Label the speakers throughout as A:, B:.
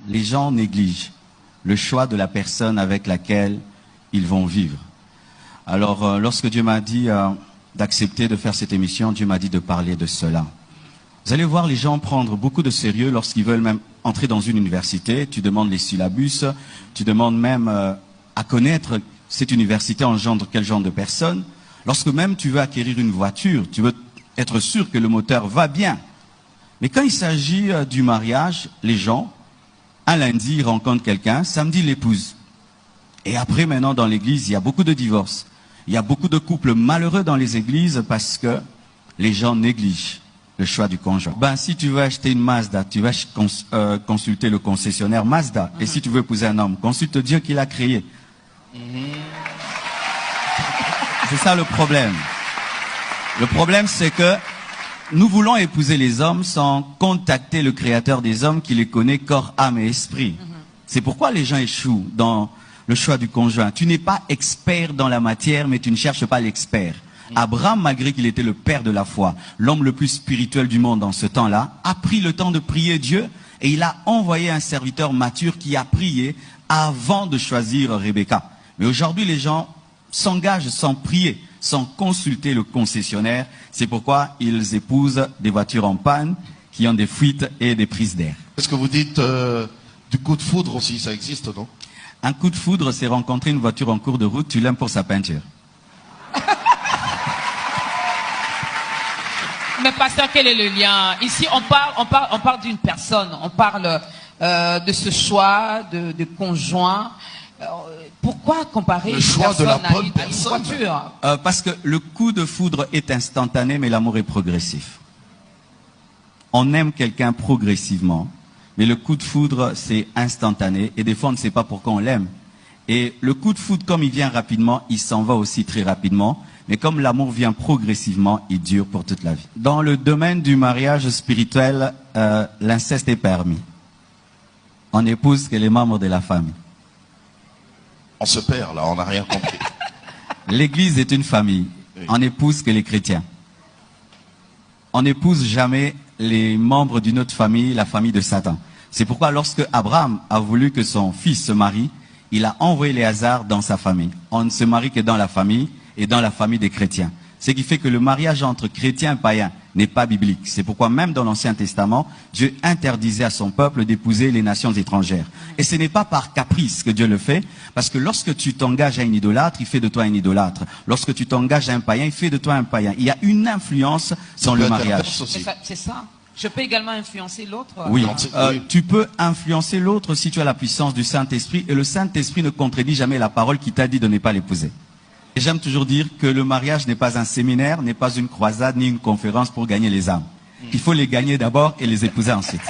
A: les gens négligent le choix de la personne avec laquelle ils vont vivre. Alors, lorsque Dieu m'a dit d'accepter de faire cette émission, Dieu m'a dit de parler de cela. Vous allez voir les gens prendre beaucoup de sérieux lorsqu'ils veulent même entrer dans une université. Tu demandes les syllabus, tu demandes même à connaître cette université engendre quel genre de personnes. Lorsque même tu veux acquérir une voiture, tu veux être sûr que le moteur va bien. Mais quand il s'agit du mariage, les gens, un lundi, ils rencontrent quelqu'un, samedi, ils l'épousent. Et après, maintenant, dans l'église, il y a beaucoup de divorces. Il y a beaucoup de couples malheureux dans les églises parce que les gens négligent le choix du conjoint. Ben, si tu veux acheter une Mazda, tu vas consulter le concessionnaire Mazda. Et si tu veux épouser un homme, consulte Dieu qui l'a créé. C'est ça le problème. Le problème, c'est que nous voulons épouser les hommes sans contacter le créateur des hommes qui les connaît corps, âme et esprit. C'est pourquoi les gens échouent dans le choix du conjoint. Tu n'es pas expert dans la matière, mais tu ne cherches pas l'expert. Abraham, malgré qu'il était le père de la foi, l'homme le plus spirituel du monde en ce temps-là, a pris le temps de prier Dieu et il a envoyé un serviteur mature qui a prié avant de choisir Rebecca. Mais aujourd'hui, les gens s'engagent sans prier, sans consulter le concessionnaire. C'est pourquoi ils épousent des voitures en panne, qui ont des fuites et des prises d'air.
B: Est-ce que vous dites du coup de foudre aussi, ça existe, non?
A: Un coup de foudre, c'est rencontrer une voiture en cours de route, tu l'aimes pour sa peinture.
C: Mais pasteur, quel est le lien? Ici, on parle d'une personne, on parle de ce choix de conjoint. Pourquoi comparer
B: le choix de la bonne personne
C: à une voiture?
A: Parce que le coup de foudre est instantané, mais l'amour est progressif. On aime quelqu'un progressivement, mais le coup de foudre, c'est instantané. Et des fois, on ne sait pas pourquoi on l'aime. Et le coup de foudre, comme il vient rapidement, il s'en va aussi très rapidement. Mais comme l'amour vient progressivement, il dure pour toute la vie. Dans le domaine du mariage spirituel, l'inceste est permis. On épouse que les membres de la famille.
B: On se perd là, on n'a rien compris.
A: L'église est une famille.
B: Oui.
A: On épouse que les chrétiens. On n'épouse jamais les membres d'une autre famille, la famille de Satan. C'est pourquoi lorsque Abraham a voulu que son fils se marie, il a envoyé Éléazar dans sa famille. On ne se marie que dans la famille et dans la famille des chrétiens. Ce qui fait que le mariage entre chrétiens et païens n'est pas biblique. C'est pourquoi même dans l'Ancien Testament, Dieu interdisait à son peuple d'épouser les nations étrangères. Et ce n'est pas par caprice que Dieu le fait, parce que lorsque tu t'engages à un idolâtre, il fait de toi un idolâtre. Lorsque tu t'engages à un païen, il fait de toi un païen. Il y a une influence dans le mariage.
C: C'est ça. Je peux également influencer l'autre?
A: Oui, tu peux influencer l'autre si tu as la puissance du Saint-Esprit, et le Saint-Esprit ne contredit jamais la parole qui t'a dit de ne pas l'épouser. Et j'aime toujours dire que le mariage n'est pas un séminaire, n'est pas une croisade, ni une conférence pour gagner les âmes. Il faut les gagner d'abord et les épouser ensuite.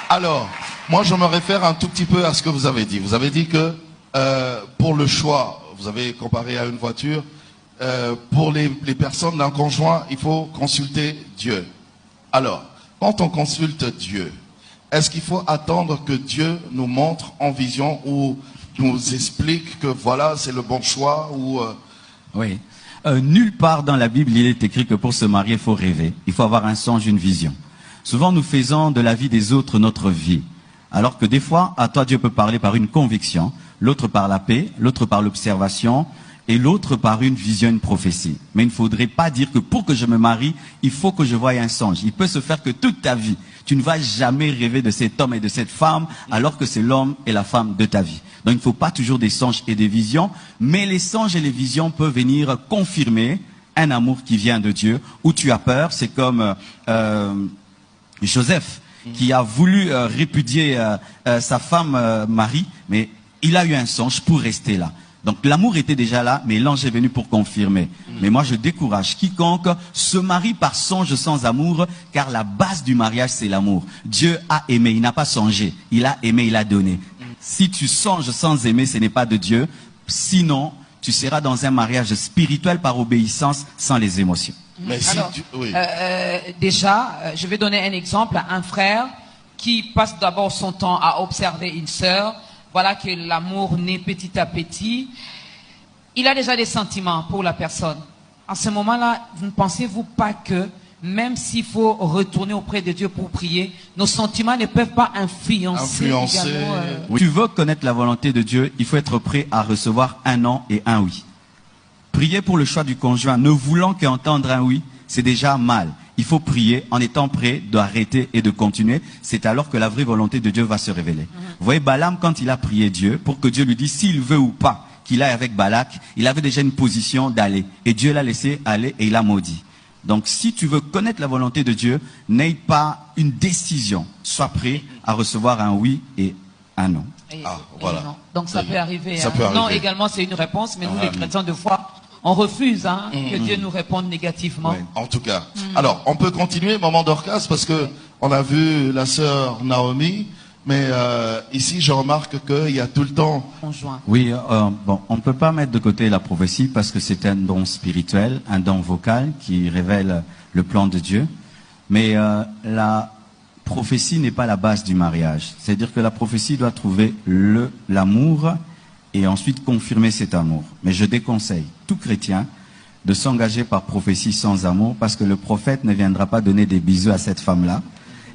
B: Alors, moi je me réfère un tout petit peu à ce que vous avez dit. Vous avez dit que pour le choix, vous avez comparé à une voiture, pour les personnes d'un conjoint, il faut consulter Dieu. Alors, quand on consulte Dieu, est-ce qu'il faut attendre que Dieu nous montre en vision ou nous explique que voilà, c'est le bon choix ou
A: Oui. Nulle part dans la Bible, il est écrit que pour se marier, il faut rêver. Il faut avoir un songe, une vision. Souvent, nous faisons de la vie des autres notre vie. Alors que des fois, à toi, Dieu peut parler par une conviction, l'autre par la paix, l'autre par l'observation, et l'autre par une vision, une prophétie. Mais il ne faudrait pas dire que pour que je me marie, il faut que je voie un songe. Il peut se faire que toute ta vie, tu ne vas jamais rêver de cet homme et de cette femme, alors que c'est l'homme et la femme de ta vie. Donc il ne faut pas toujours des songes et des visions, mais les songes et les visions peuvent venir confirmer un amour qui vient de Dieu, où tu as peur. C'est comme Joseph, qui a voulu répudier sa femme Marie, mais il a eu un songe pour rester là. Donc l'amour était déjà là, mais l'ange est venu pour confirmer. Mais moi je décourage quiconque se marie par songe sans amour, car la base du mariage c'est l'amour. Dieu a aimé, il n'a pas songé, il a aimé, il a donné. Si tu songes sans aimer, ce n'est pas de Dieu. Sinon, tu seras dans un mariage spirituel par obéissance sans les émotions.
B: Mais si
C: alors,
B: oui.
C: Déjà, je vais donner un exemple. Un frère qui passe d'abord son temps à observer une sœur. Voilà que l'amour naît petit à petit. Il a déjà des sentiments pour la personne. En ce moment-là, ne pensez-vous pas que même s'il faut retourner auprès de Dieu pour prier, nos sentiments ne peuvent pas influencer également,
A: Oui. Tu veux connaître la volonté de Dieu, il faut être prêt à recevoir un non et un oui. Prier pour le choix du conjoint, ne voulant qu'entendre un oui, c'est déjà mal. Il faut prier en étant prêt d'arrêter et de continuer. C'est alors que la vraie volonté de Dieu va se révéler. Vous voyez, Balaam, quand il a prié Dieu, pour que Dieu lui dise s'il veut ou pas qu'il aille avec Balak, il avait déjà une position d'aller. Et Dieu l'a laissé aller et il a maudit. Donc, si tu veux connaître la volonté de Dieu, n'aie pas une décision. Sois prêt à recevoir un oui et un non.
B: Voilà.
C: Non. Donc, ça peut arriver.
B: Ça peut arriver.
C: Non, également, c'est une réponse, mais nous, les chrétiens, de foi, on refuse que Dieu nous réponde négativement.
B: Oui, en tout cas. Alors, on peut continuer, moment d'orgasme, parce que on a vu la sœur Naomi, mais ici, je remarque qu'il y a tout le temps...
C: Conjoint.
A: Oui, bon, on ne peut pas mettre de côté la prophétie parce que c'est un don spirituel, un don vocal qui révèle le plan de Dieu. Mais la prophétie n'est pas la base du mariage. C'est-à-dire que la prophétie doit trouver l'amour et ensuite confirmer cet amour. Mais je déconseille tout chrétien de s'engager par prophétie sans amour parce que le prophète ne viendra pas donner des bisous à cette femme-là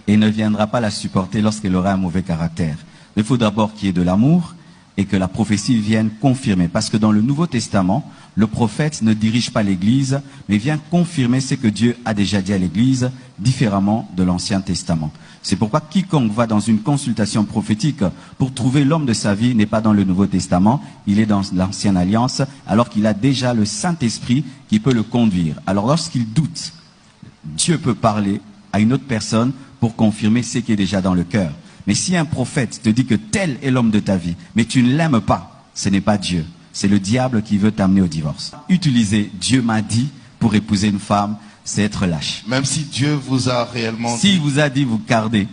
A: et ne viendra pas la supporter lorsqu'elle aura un mauvais caractère. Il faut d'abord qu'il y ait de l'amour et que la prophétie vienne confirmer. Parce que dans le Nouveau Testament, le prophète ne dirige pas l'Église, mais vient confirmer ce que Dieu a déjà dit à l'Église, différemment de l'Ancien Testament. C'est pourquoi quiconque va dans une consultation prophétique pour trouver l'homme de sa vie n'est pas dans le Nouveau Testament, il est dans l'Ancienne Alliance, alors qu'il a déjà le Saint-Esprit qui peut le conduire. Alors lorsqu'il doute, Dieu peut parler à une autre personne pour confirmer ce qui est déjà dans le cœur. Mais si un prophète te dit que tel est l'homme de ta vie, mais tu ne l'aimes pas, ce n'est pas Dieu. C'est le diable qui veut t'amener au divorce. Utiliser « Dieu m'a dit » pour épouser une femme, c'est être lâche.
B: Même si Dieu vous a réellement dit...
A: S'il vous a dit, vous gardez.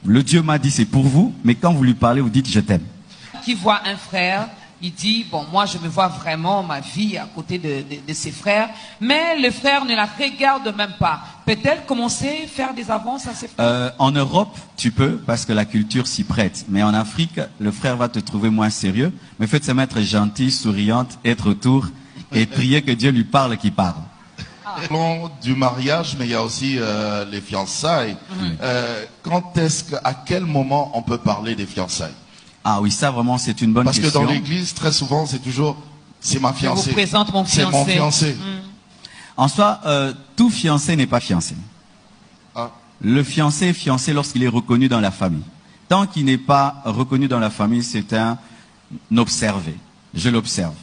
A: Le Dieu m'a dit, c'est pour vous, mais quand vous lui parlez, vous dites « je t'aime ».
C: Qui voit un frère, il dit, bon, moi je me vois vraiment ma vie à côté de ses frères, mais le frère ne la regarde même pas. Peut-elle commencer à faire des avances à ses frères?
A: En Europe, tu peux, parce que la culture s'y prête. Mais en Afrique, le frère va te trouver moins sérieux. Mais faites se mettre gentil, souriante, être autour et prier que Dieu lui parle qu'il parle.
B: Parlons du mariage, mais il y a aussi les fiançailles. À quel moment on peut parler des fiançailles?
A: Ah oui, ça vraiment c'est une bonne question.
B: Parce que dans l'église, très souvent, c'est toujours, c'est ma fiancée.
C: Je vous présente mon fiancé.
B: C'est mon fiancé.
A: En soi, tout fiancé n'est pas fiancé.
B: Ah.
A: Le fiancé est fiancé lorsqu'il est reconnu dans la famille. Tant qu'il n'est pas reconnu dans la famille, c'est un observé. Je l'observe.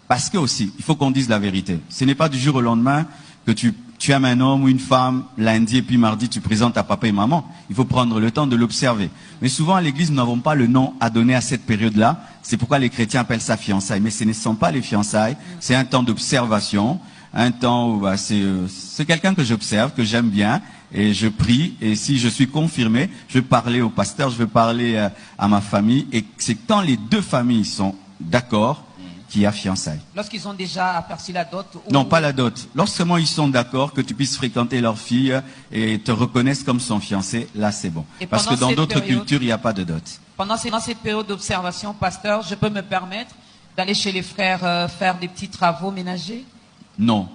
A: Parce que aussi, il faut qu'on dise la vérité. Ce n'est pas du jour au lendemain que tu aimes un homme ou une femme, lundi et puis mardi, tu présentes à papa et maman. Il faut prendre le temps de l'observer. Mais souvent, à l'église, nous n'avons pas le nom à donner à cette période-là. C'est pourquoi les chrétiens appellent ça fiançailles. Mais ce ne sont pas les fiançailles. C'est un temps d'observation. Un temps où c'est quelqu'un que j'observe, que j'aime bien. Et je prie. Et si je suis confirmé, je vais parler au pasteur, je vais parler à ma famille. Et c'est quand les deux familles sont d'accord qu'il y a fiançailles.
C: Lorsqu'ils ont déjà aperçu la dot ou...
A: Non, pas la dot. Lorsqu'ils ils sont d'accord que tu puisses fréquenter leur fille et te reconnaissent comme son fiancé, là c'est bon. Parce que dans d'autres cultures, il n'y a pas de dot.
C: Dans cette période d'observation, pasteur, je peux me permettre d'aller chez les frères faire des petits travaux ménagers?
A: Non.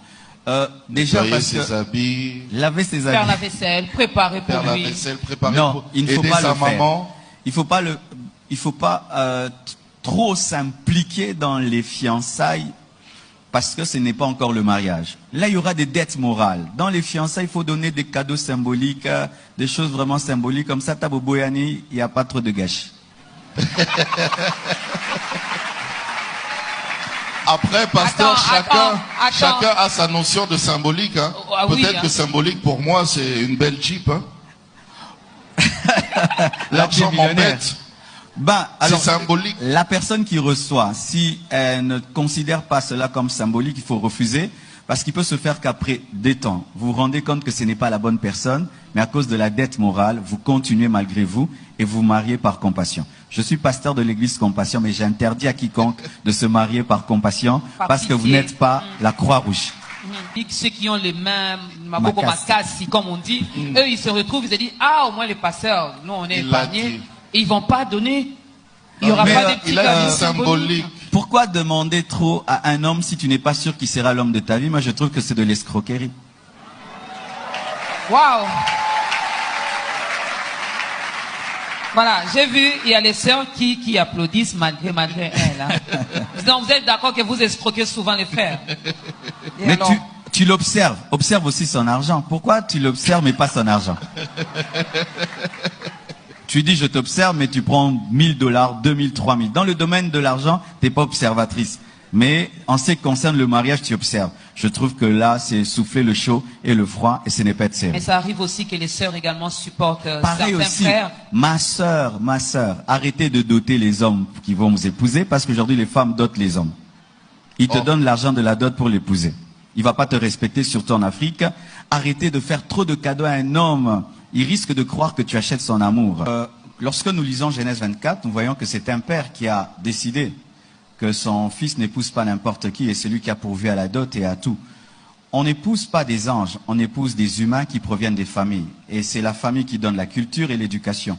A: Déjà
B: laver
A: parce
B: ses
A: que
B: habits,
A: laver ses habits,
C: faire la vaisselle, préparer pour
B: faire la
C: lui.
B: vaisselle, préparer
A: non,
B: pour
A: il ne faut
B: aider
A: pas
B: sa
A: le faire.
B: maman.
A: Il faut pas trop s'impliquer dans les fiançailles parce que ce n'est pas encore le mariage. Là, il y aura des dettes morales. Dans les fiançailles, il faut donner des cadeaux symboliques, des choses vraiment symboliques. Comme ça, Tabo Boyani, il n'y a pas trop de gâchis.
B: Après, pasteur,
C: Attends.
B: chacun a sa notion de symbolique. Hein.
C: Ah oui,
B: Peut-être
C: hein.
B: que symbolique, pour moi, c'est une belle Jeep. Hein. L'argent m'embête.
A: Alors,
B: c'est symbolique.
A: La personne qui reçoit, si elle ne considère pas cela comme symbolique, il faut refuser, parce qu'il peut se faire qu'après des temps, vous vous rendez compte que ce n'est pas la bonne personne, mais à cause de la dette morale, vous continuez malgré vous et vous mariez par compassion. Je suis pasteur de l'église Compassion, mais j'interdis à quiconque de se marier par compassion, parce que vous n'êtes pas la Croix-Rouge.
C: Ceux qui ont les mains, makassi, comme on dit, eux ils se retrouvent, ils se disent, ah au moins les pasteurs, nous on est épargnés, et ils vont pas donner, il n'y aura pas de petits cadeaux symboliques.
A: Pourquoi demander trop à un homme si tu n'es pas sûr qu'il sera l'homme de ta vie? Moi je trouve que c'est de l'escroquerie.
C: Waouh! Voilà, j'ai vu, il y a les sœurs qui applaudissent malgré elles. Hein. Donc vous êtes d'accord que vous escroquez souvent les frères. Et
A: mais
C: alors...
A: tu l'observes. Observe aussi son argent. Pourquoi tu l'observes mais pas son argent? Tu dis je t'observe mais tu prends $1000, 2000, 3000. Dans le domaine de l'argent, tu n'es pas observatrice. Mais en ce qui concerne le mariage, tu observes. Je trouve que là, c'est souffler le chaud et le froid et ce n'est pas être sérieux.
C: Mais ça arrive aussi que les sœurs également supportent
A: Pareil
C: certains
A: aussi,
C: frères.
A: ma sœur, arrêtez de doter les hommes qui vont vous épouser parce qu'aujourd'hui les femmes dotent les hommes. Ils te donnent l'argent de la dot pour l'épouser. Il va pas te respecter, surtout en Afrique. Arrêtez de faire trop de cadeaux à un homme. Il risque de croire que tu achètes son amour. Lorsque nous lisons Genèse 24, nous voyons que c'est un père qui a décidé que son fils n'épouse pas n'importe qui et c'est lui qui a pourvu à la dot et à tout. On n'épouse pas des anges, on épouse des humains qui proviennent des familles. Et c'est la famille qui donne la culture et l'éducation.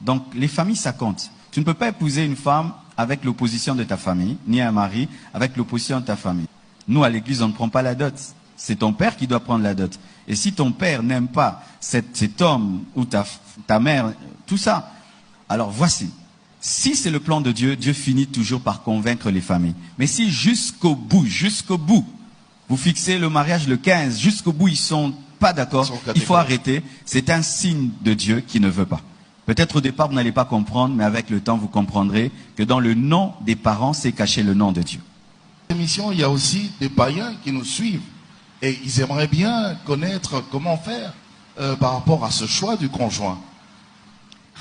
A: Donc les familles, ça compte. Tu ne peux pas épouser une femme avec l'opposition de ta famille, ni un mari avec l'opposition de ta famille. Nous, à l'église, on ne prend pas la dot. C'est ton père qui doit prendre la dot. Et si ton père n'aime pas cet homme ou ta mère, tout ça, alors voici. Si c'est le plan de Dieu, Dieu finit toujours par convaincre les familles. Mais si jusqu'au bout, vous fixez le mariage le 15, jusqu'au bout, ils sont pas d'accord, il faut arrêter. C'est un signe de Dieu qui ne veut pas. Peut-être au départ, vous n'allez pas comprendre, mais avec le temps, vous comprendrez que dans le nom des parents, c'est caché le nom de Dieu.
B: Dans l'émission, il y a aussi des païens qui nous suivent. Et ils aimeraient bien connaître comment faire par rapport à ce choix du conjoint.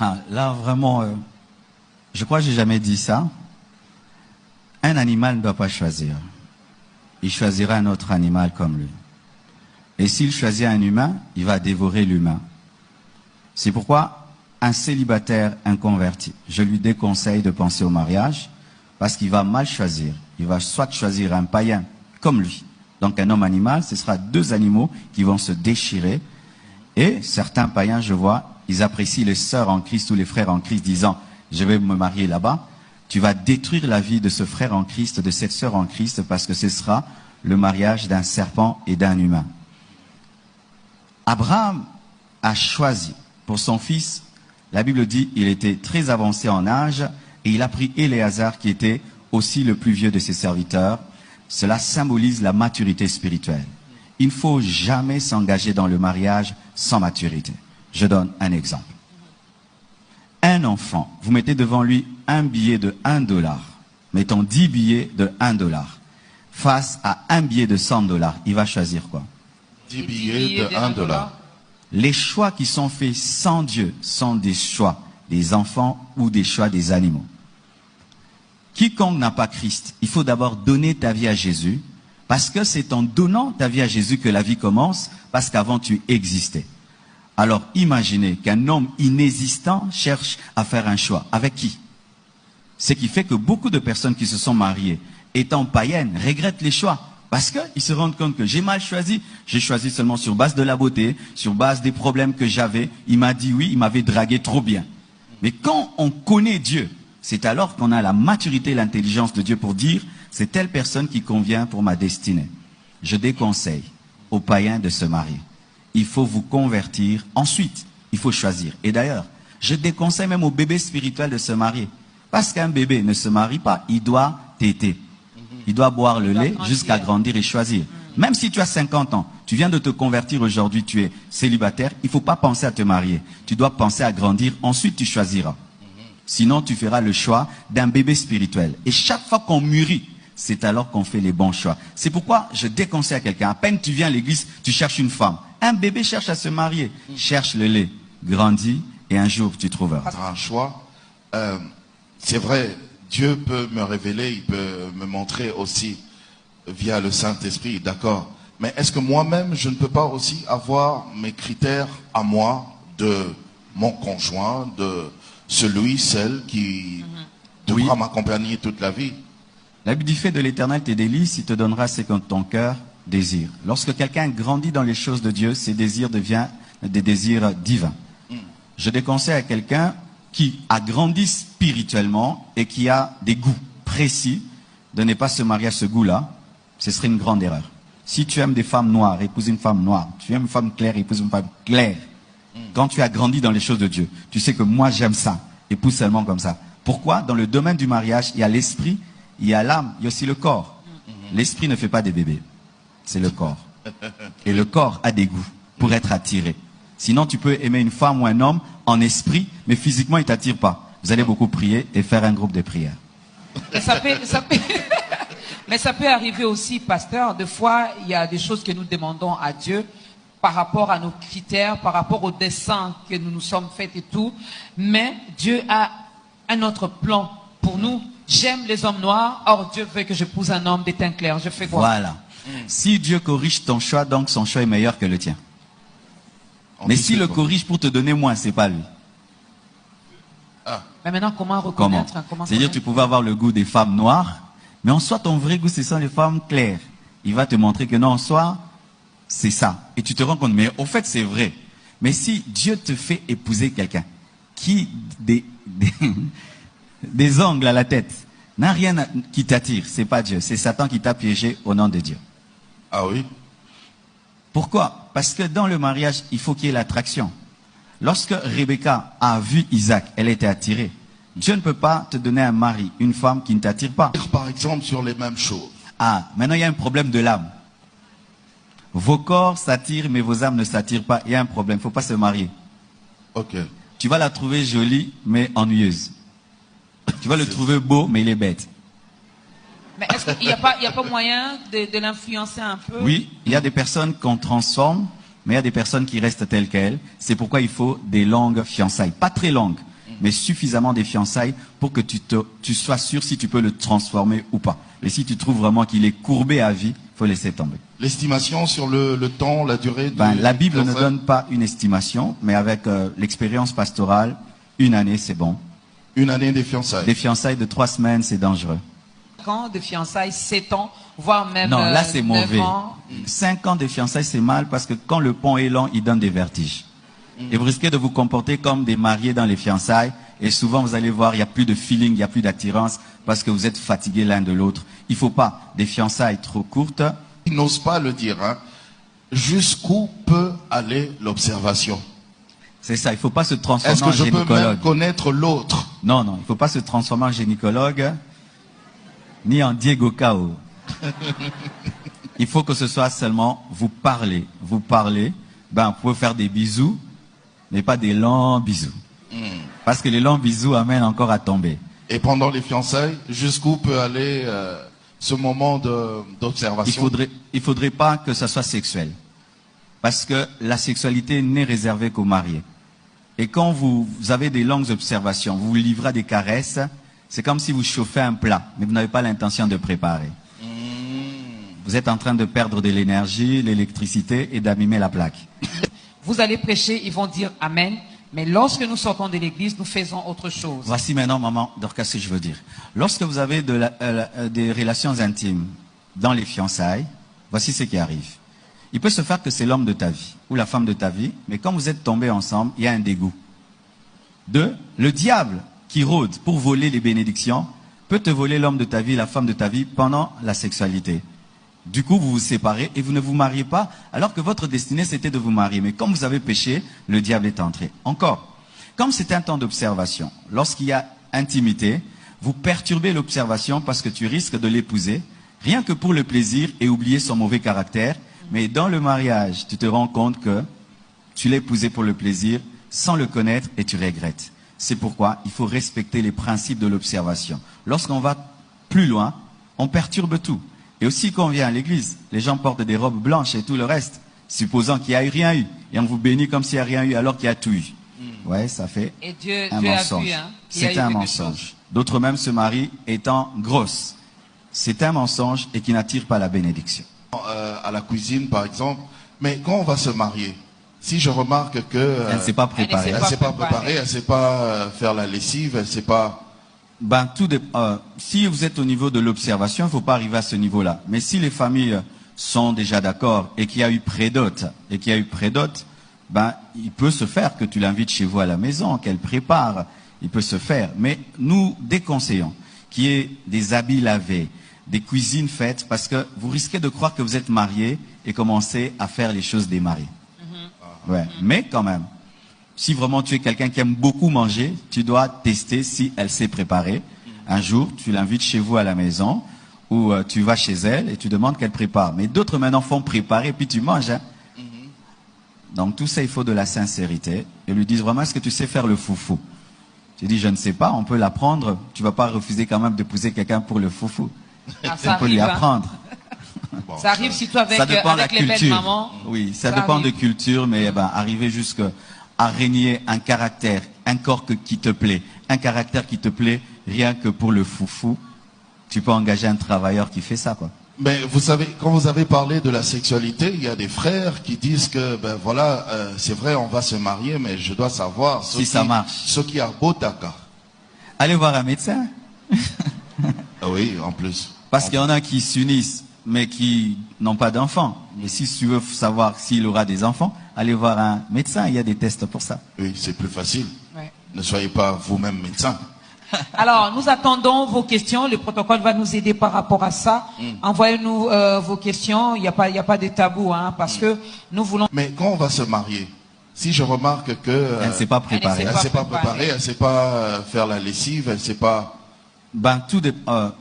A: Ah, là, vraiment... je crois que j'ai jamais dit ça. Un animal ne doit pas choisir. Il choisira un autre animal comme lui. Et s'il choisit un humain, il va dévorer l'humain. C'est pourquoi un célibataire inconverti, je lui déconseille de penser au mariage parce qu'il va mal choisir. Il va soit choisir un païen comme lui. Donc un homme animal, ce sera deux animaux qui vont se déchirer. Et certains païens, je vois, ils apprécient les sœurs en Christ ou les frères en Christ disant je vais me marier là-bas, tu vas détruire la vie de ce frère en Christ, de cette sœur en Christ, parce que ce sera le mariage d'un serpent et d'un humain. Abraham a choisi pour son fils, la Bible dit, il était très avancé en âge, et il a pris Éléazar, qui était aussi le plus vieux de ses serviteurs. Cela symbolise la maturité spirituelle. Il ne faut jamais s'engager dans le mariage sans maturité. Je donne un exemple. Un enfant, vous mettez devant lui un billet de $1, mettons 10 billets de $1, face à un billet de $100, il va choisir quoi?
B: 10 billets de $1.
A: Les choix qui sont faits sans Dieu sont des choix des enfants ou des choix des animaux. Quiconque n'a pas Christ, il faut d'abord donner ta vie à Jésus, parce que c'est en donnant ta vie à Jésus que la vie commence, parce qu'avant tu existais. Alors imaginez qu'un homme inexistant cherche à faire un choix. Avec qui? Ce qui fait que beaucoup de personnes qui se sont mariées, étant païennes, regrettent les choix. Parce qu'ils se rendent compte que j'ai mal choisi. J'ai choisi seulement sur base de la beauté, sur base des problèmes que j'avais. Il m'a dit oui, il m'avait dragué trop bien. Mais quand on connaît Dieu, c'est alors qu'on a la maturité et l'intelligence de Dieu pour dire c'est telle personne qui convient pour ma destinée. Je déconseille aux païens de se marier. Il faut vous convertir. Ensuite, il faut choisir. Et d'ailleurs, je déconseille même aux bébés spirituels de se marier. Parce qu'un bébé ne se marie pas, il doit téter. Il doit boire le lait jusqu'à grandir et choisir. Même si tu as 50 ans, tu viens de te convertir aujourd'hui, tu es célibataire, il ne faut pas penser à te marier. Tu dois penser à grandir, ensuite tu choisiras. Sinon, tu feras le choix d'un bébé spirituel. Et chaque fois qu'on mûrit, c'est alors qu'on fait les bons choix. C'est pourquoi je déconseille à quelqu'un, à peine tu viens à l'église, tu cherches une femme. Un bébé cherche à se marier. Cherche le lait, grandis et un jour tu trouveras.
B: Un choix. C'est vrai, Dieu peut me révéler, il peut me montrer aussi via le Saint-Esprit, d'accord. Mais est-ce que moi-même, je ne peux pas aussi avoir mes critères à moi de mon conjoint, de celui, celle qui devra m'accompagner toute la vie?
A: La Bible dit fait de l'Éternel tes délices, il te donnera ce que ton cœur désire. Lorsque quelqu'un grandit dans les choses de Dieu, ses désirs deviennent des désirs divins. Je déconseille à quelqu'un qui a grandi spirituellement et qui a des goûts précis de ne pas se marier à ce goût-là. Ce serait une grande erreur. Si tu aimes des femmes noires, épouse une femme noire. Tu aimes une femme claire, épouse une femme claire. Quand tu as grandi dans les choses de Dieu, tu sais que moi j'aime ça. Épouse seulement comme ça. Pourquoi? Dans le domaine du mariage, il y a l'esprit, il y a l'âme, il y a aussi le corps. L'esprit ne fait pas des bébés. C'est le corps. Et le corps a des goûts pour être attiré. Sinon, tu peux aimer une femme ou un homme en esprit, mais physiquement, il ne t'attire pas. Vous allez beaucoup prier et faire un groupe de prière.
C: Mais ça peut arriver aussi, pasteur. Des fois, il y a des choses que nous demandons à Dieu par rapport à nos critères, par rapport au dessein que nous nous sommes faits et tout. Mais Dieu a un autre plan pour nous. J'aime les hommes noirs, or Dieu veut que j'épouse un homme d'éteint clair. Je fais quoi?
A: Voilà. Si Dieu corrige ton choix, donc son choix est meilleur que le tien. Mais s'il le corrige pour te donner moins, c'est pas lui.
C: Mais maintenant, comment reconnaître?
A: C'est-à-dire tu pouvais avoir le goût des femmes noires, mais en soi, ton vrai goût, ce sont les femmes claires. Il va te montrer que non, en soi, c'est ça. Et tu te rends compte, mais au fait, c'est vrai. Mais si Dieu te fait épouser quelqu'un qui, des ongles à la tête, n'a rien qui t'attire, c'est pas Dieu, c'est Satan qui t'a piégé au nom de Dieu.
B: Ah oui?
A: Pourquoi? Parce que dans le mariage, il faut qu'il y ait l'attraction. Lorsque Rebecca a vu Isaac, elle était attirée. Dieu ne peut pas te donner un mari, une femme qui ne t'attire pas.
B: Par exemple, sur les mêmes choses.
A: Ah, maintenant il y a un problème de l'âme. Vos corps s'attirent, mais vos âmes ne s'attirent pas. Il y a un problème, il ne faut pas se marier.
B: Ok.
A: Tu vas la trouver jolie, mais ennuyeuse. Tu vas le trouver beau, mais il est bête.
C: Mais est-ce qu'il n'y a pas moyen de l'influencer un peu?
A: Oui, il y a des personnes qu'on transforme, mais il y a des personnes qui restent telles quelles. C'est pourquoi il faut des longues fiançailles. Pas très longues, mais suffisamment des fiançailles pour que tu sois sûr si tu peux le transformer ou pas. Et si tu trouves vraiment qu'il est courbé à vie, il faut laisser tomber.
B: L'estimation sur le temps, la durée de...
A: La Bible ne donne pas une estimation, mais avec l'expérience pastorale, 1 année, c'est bon.
B: 1 année des fiançailles.
A: Des fiançailles de 3 semaines, c'est dangereux.
C: 5 ans de fiançailles, 7 ans, voire même
A: non, là c'est mauvais.
C: 9 ans.
A: 5 ans de fiançailles, c'est mal parce que quand le pont est long, il donne des vertiges. Et vous risquez de vous comporter comme des mariés dans les fiançailles. Et souvent, vous allez voir, il n'y a plus de feeling, il n'y a plus d'attirance parce que vous êtes fatigués l'un de l'autre. Il ne faut pas des fiançailles trop courtes.
B: Il n'ose pas le dire. Hein. Jusqu'où peut aller l'observation?
A: C'est ça, il ne faut pas se transformer en
B: gynécologue. Est-ce que je peux même connaître l'autre?
A: Non, non, il ne faut pas se transformer en gynécologue ni en Diego Cao. Il faut que ce soit seulement vous parlez. Vous parlez, vous pouvez faire des bisous, mais pas des longs bisous. Parce que les longs bisous amènent encore à tomber.
B: Et pendant les fiançailles, jusqu'où peut aller ce moment d'observation?
A: Il faudrait pas que ça soit sexuel. Parce que la sexualité n'est réservée qu'aux mariés. Et quand vous avez des longues observations, vous vous livrez à des caresses, c'est comme si vous chauffez un plat, mais vous n'avez pas l'intention de préparer. Vous êtes en train de perdre de l'énergie, l'électricité et d'abîmer la plaque.
C: Vous allez prêcher, ils vont dire Amen. Mais lorsque nous sortons de l'église, nous faisons autre chose.
A: Voici maintenant, maman, Dorcas, ce que je veux dire. Lorsque vous avez des relations intimes dans les fiançailles, voici ce qui arrive. Il peut se faire que c'est l'homme de ta vie ou la femme de ta vie, mais quand vous êtes tombés ensemble, il y a un dégoût. 2, le diable qui rôde pour voler les bénédictions peut te voler l'homme de ta vie, la femme de ta vie pendant la sexualité. Du coup, vous vous séparez et vous ne vous mariez pas, alors que votre destinée, c'était de vous marier. Mais comme vous avez péché, le diable est entré. Encore, comme c'est un temps d'observation, lorsqu'il y a intimité, vous perturbez l'observation parce que tu risques de l'épouser, rien que pour le plaisir et oublier son mauvais caractère. Mais dans le mariage, tu te rends compte que tu l'as épousé pour le plaisir, sans le connaître, et tu regrettes. C'est pourquoi il faut respecter les principes de l'observation. Lorsqu'on va plus loin, on perturbe tout. Et aussi quand on vient à l'église, les gens portent des robes blanches et tout le reste, supposant qu'il n'y a eu rien eu. Et on vous bénit comme s'il n'y a rien eu alors qu'il y a tout eu. Ouais, ça fait un mensonge. C'est un mensonge. D'autres même se marient étant grosses. C'est un mensonge et qui n'attire pas la bénédiction.
B: À la cuisine par exemple, mais quand on va se marier, si je remarque que...
A: elle ne s'est pas préparée.
B: Elle ne s'est pas préparée, elle ne sait pas faire la lessive, elle ne sait pas...
A: Si vous êtes au niveau de l'observation, il ne faut pas arriver à ce niveau-là. Mais si les familles sont déjà d'accord et qu'il y a eu prédote, il peut se faire que tu l'invites chez vous à la maison, qu'elle prépare. Il peut se faire. Mais nous déconseillons qu'il y ait des habits lavés, des cuisines faites, parce que vous risquez de croire que vous êtes marié et commencer à faire les choses des mariés. Ouais. Mais quand même, si vraiment tu es quelqu'un qui aime beaucoup manger, tu dois tester si elle sait préparer. Un jour, tu l'invites chez vous à la maison, ou tu vas chez elle et tu demandes qu'elle prépare. Mais d'autres maintenant font préparer, puis tu manges. Hein. Donc tout ça, il faut de la sincérité. Et lui disent vraiment, est-ce que tu sais faire le foufou? Tu dis, je ne sais pas, on peut l'apprendre. Tu vas pas refuser quand même d'épouser quelqu'un pour le foufou.
C: Ah,
A: On peut lui apprendre.
B: Bon,
C: ça arrive surtout avec,
A: Ça dépend de la
C: avec les belles
A: culture.
C: mamans.
A: Oui, ça
C: Ça
A: dépend
C: arrive.
A: de culture, mais arriver jusqu'à régner un caractère, un corps qui te plaît, un caractère qui te plaît, rien que pour le foufou, tu peux engager un travailleur qui fait ça, quoi.
B: Mais vous savez, quand vous avez parlé de la sexualité, il y a des frères qui disent que, ben voilà, c'est vrai, on va se marier, mais je dois savoir
A: Si ça marche.
B: Ce qui a beau taka.
A: Allez voir un médecin.
B: Ah oui, en plus.
A: Parce qu'il y en a qui s'unissent, mais qui n'ont pas d'enfants. Mais si tu veux savoir s'il aura des enfants, allez voir un médecin, il y a des tests pour ça.
B: Oui, c'est plus facile.
C: Ouais.
B: Ne soyez pas vous-même médecin.
C: Alors, nous attendons vos questions. Le protocole va nous aider par rapport à ça. Envoyez-nous vos questions. Il n'y a pas de tabou, hein, parce que nous voulons...
B: Mais quand on va se marier, si je remarque que
A: Elle ne s'est pas préparée.
B: elle ne s'est pas préparée, elle ne sait pas faire la lessive, elle ne sait pas...
A: Ben,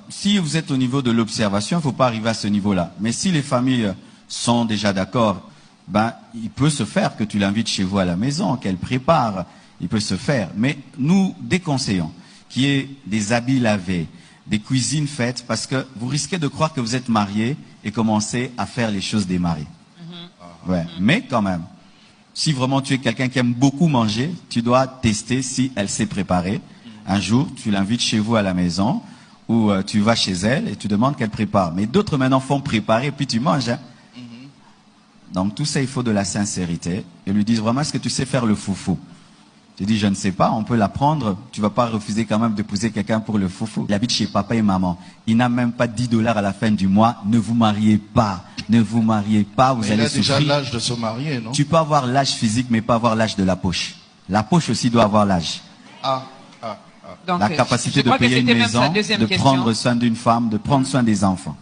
A: si vous êtes au niveau de l'observation, il ne faut pas arriver à ce niveau-là. Mais si les familles sont déjà d'accord, ben, il peut se faire que tu l'invites chez vous à la maison, qu'elle prépare. Il peut se faire. Mais nous déconseillons qu'il y ait des habits lavés, des cuisines faites, parce que vous risquez de croire que vous êtes marié et commencer à faire les choses des mariés. Ouais. Mais quand même, si vraiment tu es quelqu'un qui aime beaucoup manger, tu dois tester si elle sait préparer. Un jour, tu l'invites chez vous à la maison, ou tu vas chez elle et tu demandes qu'elle prépare. Mais d'autres maintenant font préparer, puis tu manges. Hein. Donc tout ça, il faut de la sincérité. Et lui disent vraiment, est-ce que tu sais faire le foufou? Tu dis, je ne sais pas, on peut l'apprendre. Tu vas pas refuser quand même d'épouser quelqu'un pour le foufou. Il habite chez papa et maman. Il n'a même pas 10 $ à la fin du mois. Ne vous mariez pas. Ne vous mariez pas, vous
B: Mais il
A: allez
B: a déjà
A: souffrir.
B: l'âge de se marier, non?
A: Tu peux avoir l'âge physique, mais pas avoir l'âge de la poche. La poche aussi doit avoir l'âge.
B: Ah.
C: Donc,
A: La
C: je
A: capacité de
C: crois que
A: payer une
C: c'était même sa
A: maison,
C: deuxième
A: de
C: question.
A: prendre soin d'une femme, de prendre soin des enfants.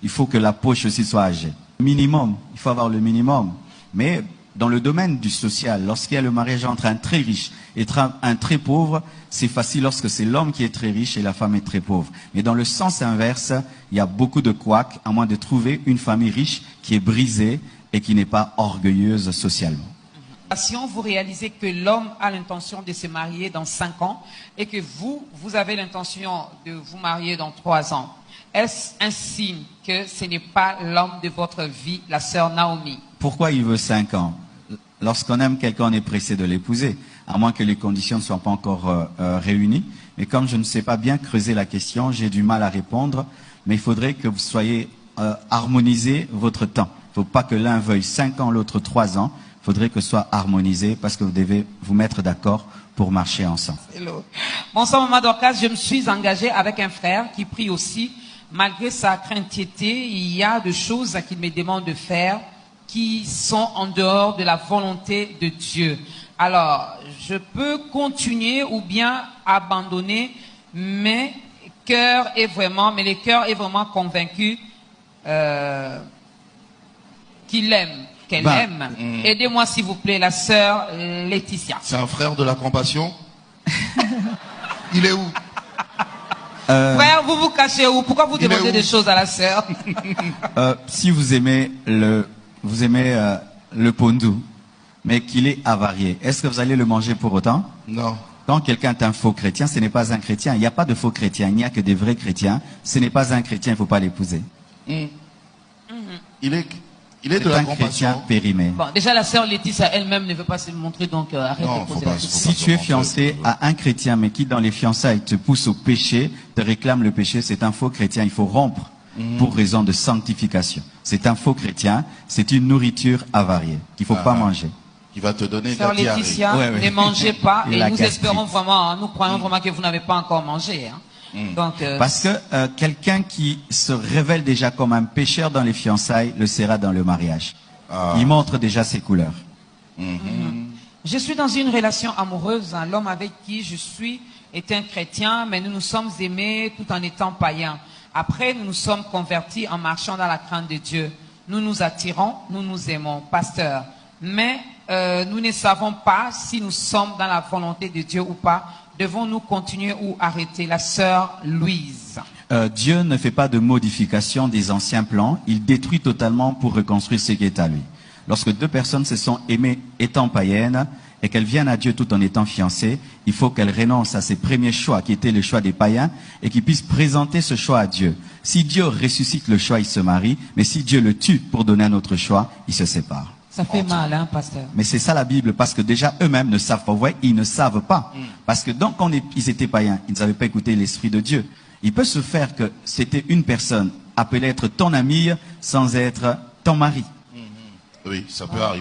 A: Il faut que la poche aussi soit âgée. Minimum, il faut avoir le minimum. Mais dans le domaine du social, lorsqu'il y a le mariage entre un très riche et un très pauvre, c'est facile lorsque c'est l'homme qui est très riche et la femme est très pauvre. Mais dans le sens inverse, il y a beaucoup de couacs, à moins de trouver une famille riche qui est brisée et qui n'est pas orgueilleuse socialement.
C: Si vous réalisez que l'homme a l'intention de se marier dans 5 ans et que vous avez l'intention de vous marier dans 3 ans, est-ce un signe que ce n'est pas l'homme de votre vie, la sœur Naomi?
A: Pourquoi il veut 5 ans? Lorsqu'on aime quelqu'un, on est pressé de l'épouser, à moins que les conditions ne soient pas encore réunies. Mais comme je ne sais pas bien creuser la question, j'ai du mal à répondre. Mais il faudrait que vous soyez harmonisé votre temps. Il ne faut pas que l'un veuille 5 ans, l'autre 3 ans. Il faudrait que ce soit harmonisé parce que vous devez vous mettre d'accord pour marcher ensemble.
C: Hello. Bonsoir Maman Dorcas, je me suis engagée avec un frère qui prie aussi. Malgré sa craintivité, il y a des choses qu'il me demande de faire qui sont en dehors de la volonté de Dieu. Alors, je peux continuer ou bien abandonner, mais le cœur est vraiment convaincu qu'il aime, qu'elle aime. Aidez-moi s'il vous plaît, la sœur Laetitia.
B: C'est un frère de la compassion? Il est où?
C: Frère, vous vous cachez où? Pourquoi vous
B: Il est
C: demandez
B: où?
C: des choses à la sœur?
A: Si vous aimez le pondou, mais qu'il est avarié, est-ce que vous allez le manger pour autant?
B: Non.
A: Quand quelqu'un est un faux chrétien, ce n'est pas un chrétien. Il n'y a pas de faux chrétiens, il n'y a que des vrais chrétiens. Ce n'est pas un chrétien, il ne faut pas l'épouser.
B: Il est de
A: C'est
B: la
A: un chrétien
B: compassion.
A: périmé.
C: Bon, déjà la sœur Laetitia elle-même ne veut pas se montrer, donc arrête
B: Non,
C: de
B: faut
C: poser
B: pas
C: la
B: se
C: question.
A: Si tu es fiancé à un chrétien, mais qui dans les fiançailles te pousse au péché, te réclame le péché, c'est un faux chrétien. Il faut rompre pour raison de sanctification. C'est un faux chrétien, c'est une nourriture avariée qu'il ne faut pas manger.
B: Qui va te donner de
C: Sœur
B: la diarrhée.
C: Laetitia,
A: Ouais, ouais.
C: ne mangez pas
A: Et
C: et
A: la
C: nous
A: gastrite.
C: espérons vraiment, nous croyons vraiment que vous n'avez pas encore mangé. Hein. Donc,
A: Parce que quelqu'un qui se révèle déjà comme un pécheur dans les fiançailles le sera dans le mariage. Il montre déjà ses couleurs.
C: je suis dans une relation amoureuse. Hein. L'homme avec qui je suis est un chrétien, mais nous nous sommes aimés tout en étant païens. Après, nous nous sommes convertis en marchant dans la crainte de Dieu. Nous nous attirons, nous nous aimons, pasteur. Mais nous ne savons pas si nous sommes dans la volonté de Dieu ou pas. Devons-nous continuer ou arrêter? La sœur Louise.
A: Dieu ne fait pas de modification des anciens plans. Il détruit totalement pour reconstruire ce qui est à lui. Lorsque deux personnes se sont aimées étant païennes et qu'elles viennent à Dieu tout en étant fiancées, il faut qu'elles renoncent à ses premiers choix qui étaient le choix des païens et qu'ils puissent présenter ce choix à Dieu. Si Dieu ressuscite le choix, ils se marient. Mais si Dieu le tue pour donner un autre choix, ils se séparent.
C: Ça fait mal, hein, pasteur?
A: Mais c'est ça la Bible, parce que déjà eux-mêmes ne savent pas. Vous voyez, ils ne savent pas. Parce que donc quand ils étaient païens, ils n'avaient pas écouté l'Esprit de Dieu. Il peut se faire que c'était une personne appelée être ton amie sans être ton mari.
B: Oui, ça peut arriver.